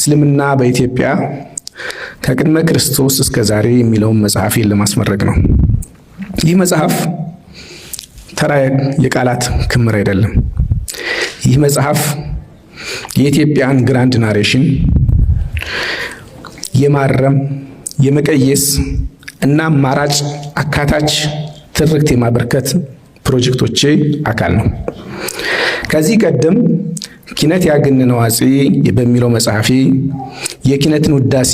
እስልምና በኢትዮጵያ ከቅድመ ክርስቶስ እስከ ዛሬ የሚለውን መጽሐፌን ለማስመረቅ ነው። ይህ መጽሐፍ ተራ የቃላት ክምር አይደለም። ይህ መጽሐፍ የኢትዮጵያን ግራንድ ናሬሽን የማረም የመቀየስ እና አማራጭ አካታች ትርክት የማበርከት ፕሮጀክቶቼ አካል ነው። ከዚህ ቀደም ኪነት ያገነነው አፄ በሚለው መጽሐፌ የኪነትን ውዳሴ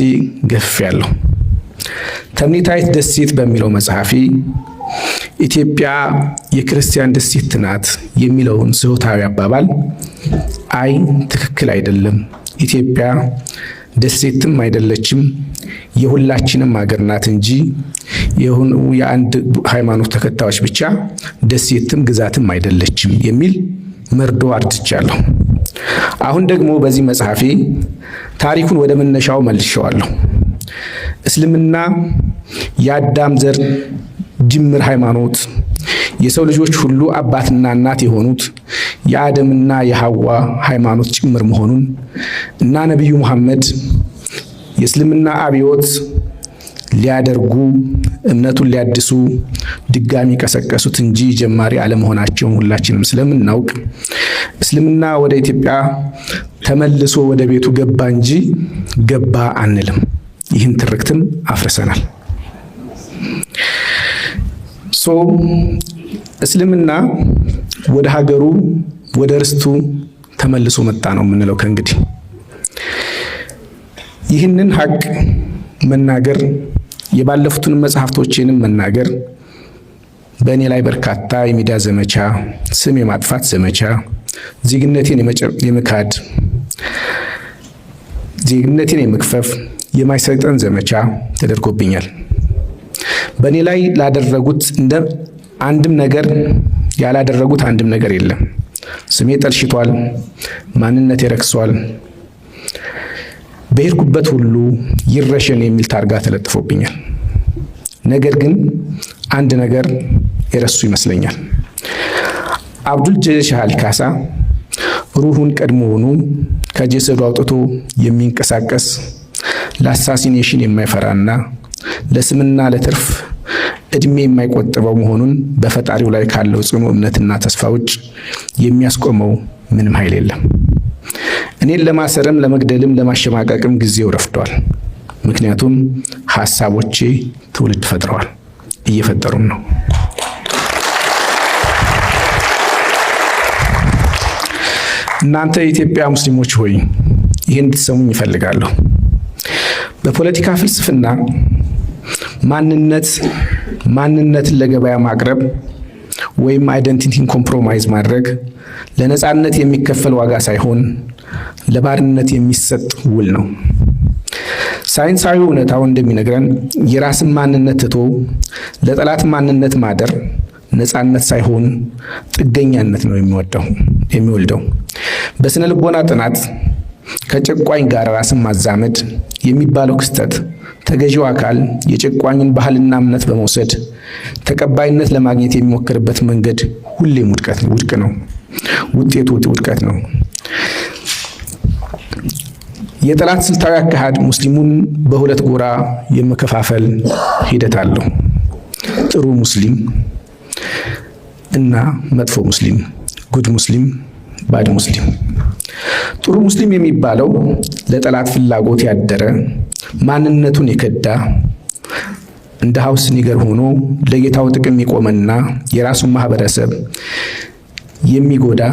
ገፍፌያለሁ። ተምኔታዊት ደሴት በሚለው መጽሐፌ ኢትዮጵያ የክርስቲያን ደሴት ናት የሚለውን ስሁታዊ አባባል አይ ትክክል አይደለም፣ ኢትዮጵያ ደሴትም አይደለችም፣ የሁላችንም ሀገር ናት እንጂ የአንድ ሃይማኖት ተከታዮች ብቻ ደሴትም ግዛትም አይደለችም የሚል መርዶ አርድቻለሁ። አሁን ደግሞ በዚህ መጽሐፌ ታሪኩን ወደ መነሻው መልሼዋለሁ። እስልምና የአዳም ዘር ጅምር ሃይማኖት፣ የሰው ልጆች ሁሉ አባትና እናት የሆኑት የአደምና የሐዋ ሃይማኖት ጭምር መሆኑን እና ነቢዩ መሐመድ የእስልምና አብዮት ሊያደርጉ እምነቱን ሊያድሱ ድጋሚ ቀሰቀሱት እንጂ ጀማሪ አለመሆናቸውን ሁላችንም ስለምናውቅ እስልምና ወደ ኢትዮጵያ ተመልሶ ወደ ቤቱ ገባ እንጂ ገባ አንልም። ይህን ትርክትም አፍርሰናል። እስልምና ወደ ሀገሩ ወደ ርስቱ ተመልሶ መጣ ነው የምንለው። ከእንግዲህ ይህንን ሀቅ መናገር የባለፉትን መጽሐፍቶቼንም መናገር በእኔ ላይ በርካታ የሚዲያ ዘመቻ፣ ስም የማጥፋት ዘመቻ፣ ዜግነቴን የመካድ ዜግነቴን የመክፈፍ የማይሰጠን ዘመቻ ተደርጎብኛል። በእኔ ላይ ላደረጉት እንደ አንድም ነገር ያላደረጉት አንድም ነገር የለም። ስሜ ጠልሽቷል፣ ማንነቴ ረክሷል፣ በሄድኩበት ሁሉ ይረሸን የሚል ታርጋ ተለጥፎብኛል። ነገር ግን አንድ ነገር የረሱ ይመስለኛል። አብዱል ጀሊል ሻህ ካሳ ሩሁን ቀድሞውኑ ከጀሰዱ አውጥቶ የሚንቀሳቀስ ለአሳሲኔሽን የማይፈራና ለስምና ለትርፍ እድሜ የማይቆጥበው መሆኑን በፈጣሪው ላይ ካለው ጽኑ እምነትና ተስፋ ውጭ የሚያስቆመው ምንም ኃይል የለም። እኔን ለማሰርም ለመግደልም ለማሸማቀቅም ጊዜው ረፍዷል። ምክንያቱም ሐሳቦቼ ትውልድ ፈጥረዋል፣ እየፈጠሩም ነው። እናንተ የኢትዮጵያ ሙስሊሞች ሆይ ይህን እንድትሰሙኝ ይፈልጋለሁ። በፖለቲካ ፍልስፍና ማንነትን ለገበያ ማቅረብ ወይም አይደንቲቲን ኮምፕሮማይዝ ማድረግ ለነጻነት የሚከፈል ዋጋ ሳይሆን ለባርነት የሚሰጥ ውል ነው። ሳይንሳዊ እውነታው እንደሚነግረን የራስን ማንነት ትቶ ለጠላት ማንነት ማደር ነጻነት ሳይሆን ጥገኛነት ነው የሚወልደው። በስነ ልቦና ጥናት ከጨቋኝ ጋር ራስን ማዛመድ የሚባለው ክስተት ተገዢው አካል የጨቋኙን ባህልና እምነት በመውሰድ ተቀባይነት ለማግኘት የሚሞክርበት መንገድ ሁሌም ውድቅ ነው። ውጤቱ ውድቀት ነው። የጠላት ስልታዊ አካሄድ ሙስሊሙን በሁለት ጎራ የመከፋፈል ሂደት አለው። ጥሩ ሙስሊም እና መጥፎ ሙስሊም፣ ጉድ ሙስሊም፣ ባድ ሙስሊም። ጥሩ ሙስሊም የሚባለው ለጠላት ፍላጎት ያደረ ማንነቱን የከዳ እንደ ሀውስ ኒገር ሆኖ ለጌታው ጥቅም የቆመና የራሱን ማህበረሰብ የሚጎዳ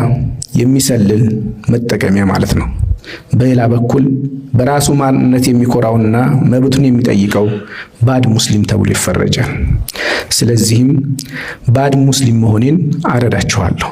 የሚሰልል መጠቀሚያ ማለት ነው። በሌላ በኩል በራሱ ማንነት የሚኮራውና መብቱን የሚጠይቀው ባድ ሙስሊም ተብሎ ይፈረጃል። ስለዚህም ባድ ሙስሊም መሆኔን አረዳችኋለሁ።